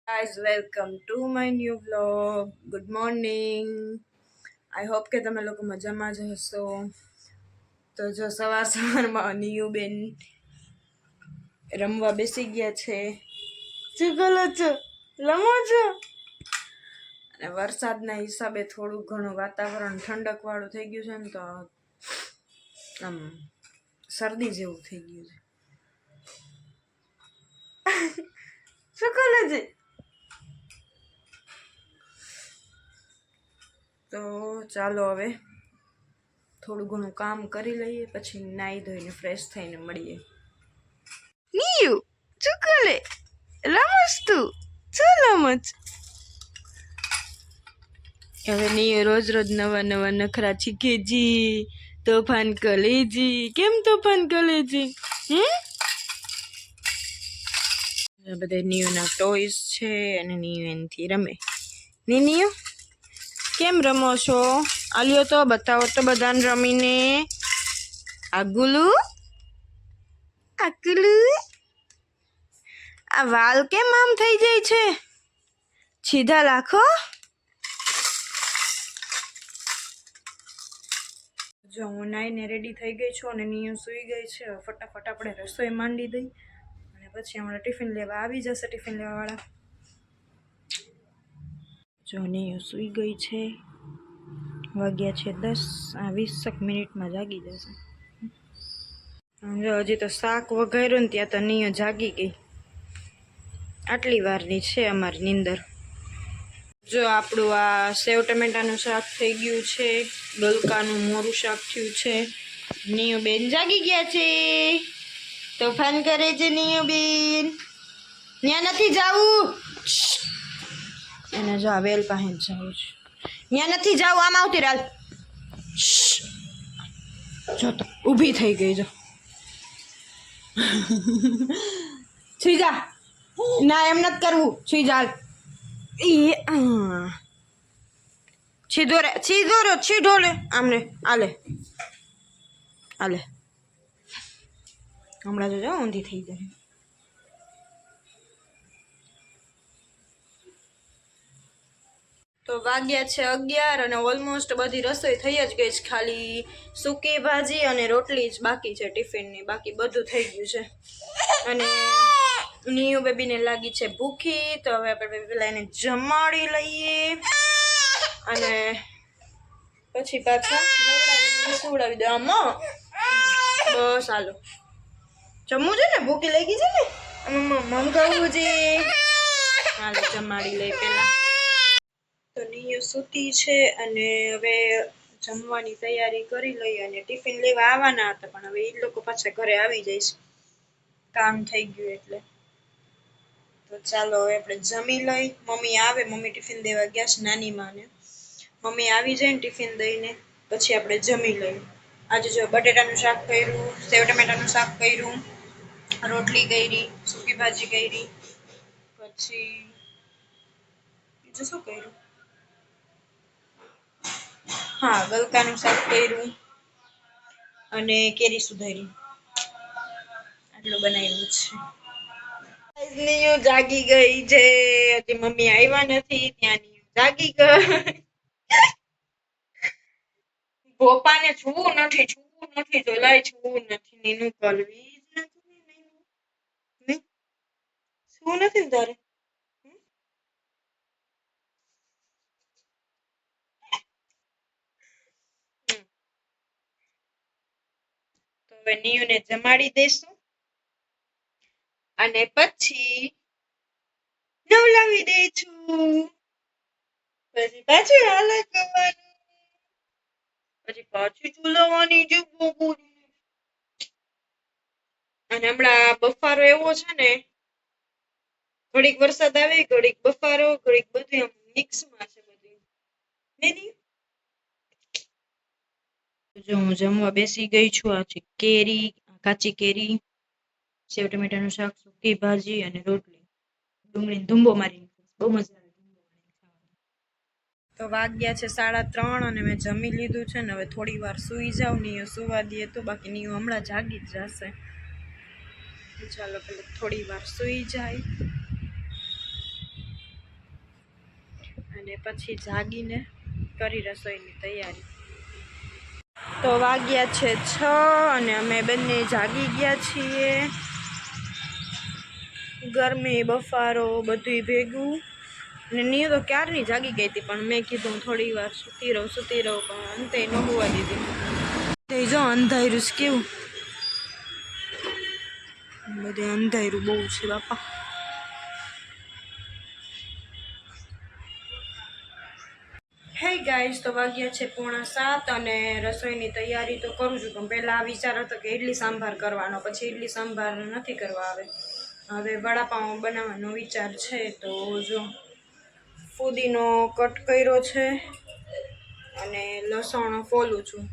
Guys, welcome to my new vlog. Good morning. I hope કે તમે લોકો મજામાં જ હશો. તો જો સવારમાં નિયુ બેન રમવા બેસી ગયા છે. શું કરો છો? રમો છો? અને વરસાદના હિસાબે થોડું ઘણું વાતાવરણ ઠંડક વાળું થઈ ગયું છે ને તો આમ શરદી જેવું થઈ ગયું છે. શું કરે છે? તો ચાલો હવે થોડું ઘણું કામ કરી લઈએ પછી નાહી ધોઈને ફ્રેશ થઈને મળીએ. નિયુ શું કરે? રમસ તું? શું રમત? હવે નિયુ રોજ રોજ નવા નવા નખરા શીખે જી. તોફાન કરે જી. કેમ તોફાન કરે જી? આ બધા નિયુના ટોયસ છે અને નિયુ એનથી રમે. નિયુ કેમ રમો છો? આલ્યો તો બતાવો તો બધાને રમીને. આગુલુ આગુલુ આ વાલ કેમ આમ થઈ જાય છે? સીધા રાખો. જો હું નાઈને રેડી થઈ ગઈ છું અને નિયુ સૂઈ ગઈ છે. ફટાફટ આપણે રસોઈ માંડી દઈ અને પછી હમણાં ટિફિન લેવા આવી જશે ટિફિન લેવાવાળા. જો નિયુ સૂઈ ગઈ છે. વાગ્યા છે 10. આ 20 મિનિટમાં જાગી જશે. જો હજી તો શાક વઘાર્યું ને ત્યાં તો નિયુ જાગી ગઈ. આટલી વારની છે અમારી નીંદર. જો આપણું આ સેવ ટમેટાનું શાક થઈ ગયું છે. ગલકાનું મોરું શાક થયું છે. નિયુ બેન જાગી ગયા છે. તોફાન કરે છે નિયુ બેન. ત્યાં નથી જાવું. એને જો આ વેલ પાસે જવું છે. ત્યાં નથી જાવું. આમ આવતી રાલ. જો તો ઊભી થઈ ગઈ. જો સુઈ જા. ના એમ નથી કરવું. સુઈ જા. સીધો રે સીધો રે આમને આલે આલે. હમણાં જો ઊંધી થઈ જાય. તો વાગ્યા છે 11 અને ઓલમોસ્ટ બધી રસોઈ થઈ જ ગઈ છે. ખાલી સૂકી ભાજી અને રોટલી જ બાકી છે ટિફિનની. બાકી બધું થઈ ગયું છે. અને નિયુ બેબીને લાગી છે ભૂખી. તો હવે આપણે પેલા એને જમાડી લઈએ અને પછી પાછા સુવડાવી દો. આમાં બસ હાલો જમવું છે ને? ભૂખી લાગી છે ને? મંગાવવું છે. હાલો જમાડી લઈ પેલા. તો નિયુ સૂતી છે અને હવે જમવાની તૈયારી કરી લઈ. અને ટિફિન લેવા આવવાના હતા પણ હવે એ લોકો પાછા ઘરે આવી જાય છે. કામ થઈ ગયું એટલે. તો ચાલો હવે આપણે જમી લઈ. મમ્મી આવે. મમ્મી ટિફિન દેવા ગયા છે નાની માને. મમ્મી આવી જાય ને ટિફિન દઈને પછી આપણે જમી લઈએ. આજે જો બટેટાનું શાક કર્યું, સેવ ટમેટાનું શાક કર્યું, રોટલી કરી, સૂકી ભાજી કરી, પછી બીજું શું કર્યું? હા ગલકાનું શાક કર્યું અને કેરી સુધારી. આટલું બનાવ્યું છે. નિયુ જાગી ગઈ છે. હજી મમ્મી આવ્યા નથી ત્યાં નિયુ જાગી ગઈ. ગોપાને છૂવું નથી તો લઈ છૂવું નથી. નીનું કરવી જ નથી. શું નથી ને તારે? તો હવે નિયુને જમાડી દઈશું અને પછી નવલાવી દઈશું. પછી પાછું હાલે કરવાનું. પછી પાછી ચૂલવવાની જે બોબુરી. અને હમણાં બફારો એવો છે ને, ઘડીક વરસાદ આવે, ઘડીક બફારો, ઘડીક બધું મિક્સમાં છે બધું. જો હું જમવા બેસી ગઈ છું. આ છે કેરી, કાચી કેરી, સેવ ટમેટાનું શાક, સૂકી ભાજી અને રોટલી. ડુંગળી ધુંબો મારી. બહુ મજા આવે. તો વાગ્યા છે 3:30 અને મેં જમી લીધું છે ને હવે થોડી વાર સૂઈ જાઉં. નિયુ સુવા દઈએ તો બાકી નિયુ હમણાં જાગી જ જશે. ચાલો પેલા થોડી વાર સૂઈ જાય. અને પછી જાગીને કરી રસોઈની તૈયારી. તો વાગ્યા છે 6 અને અમે બંને જાગી ગયા છીએ. ગરમી બફારો બધું ભેગું અને નિયુ તો ક્યારની જાગી ગઈ હતી, પણ મેં કીધું થોડી વાર સૂતી રહું પણ અંતે ન હોવા દીધી. તે જો અંધાર્યું કેવું, બધે અંધાર્યું બહુ છે બાપા. હે ગાઈસ, તો વાગ્યા છે 6:45 અને રસોઈની તૈયારી તો કરું છું, પણ પહેલાં આ વિચાર હતો કે ઇડલી સાંભાર કરવાનો, પછી ઇડલી સાંભાર નથી કરવા હવે વડાપાઉં બનાવવાનો વિચાર છે. તો જો ફુદીનો કટ કર્યો છે અને લસણ ફોલું છું,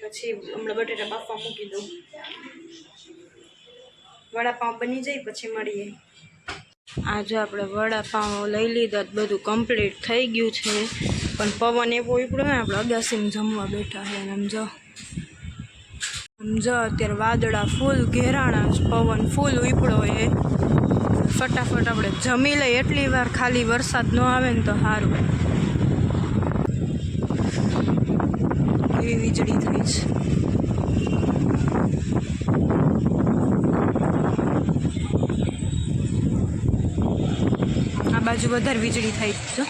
પછી હમણાં બટેટા બાફવા મૂકી દઉં. વડાપાઉં બની જાય પછી મળીએ. આજે આપણે વડાપાઉં લઈ લીધા, બધું કમ્પ્લીટ થઈ ગયું છે, પણ પવન એવો ઉપડ્યો ને, આપણે અગાસીમાં જમવા બેઠા છે. સમજો અત્યારે વાદળા ફૂલ ઘેરાણા, પવન ફૂલ ઉપડ્યો એ. ફટાફટ આપણે જમી લઈએ, એટલી વાર ખાલી વરસાદ ન આવે ને તો સારું. એવી વીજળી થઈ છે. આ બાજુ વધારે વીજળી થાય છે.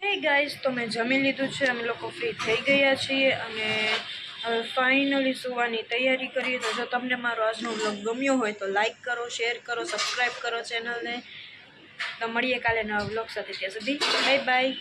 હે ગાઈસ, તો મેં જમી લીધું છે, અમે લોકો ફ્રી થઈ ગયા છીએ અને હવે ફાઇનલી સુવાની તૈયારી કરીએ. તો જો તમને મારો આજનો વ્લોગ ગમ્યો હોય તો લાઈક કરો, શેર કરો, સબસ્ક્રાઈબ કરો ચેનલને. તો મળીએ કાલે નવા વ્લોગ સાથે. ત્યાં સુધી બાય બાય.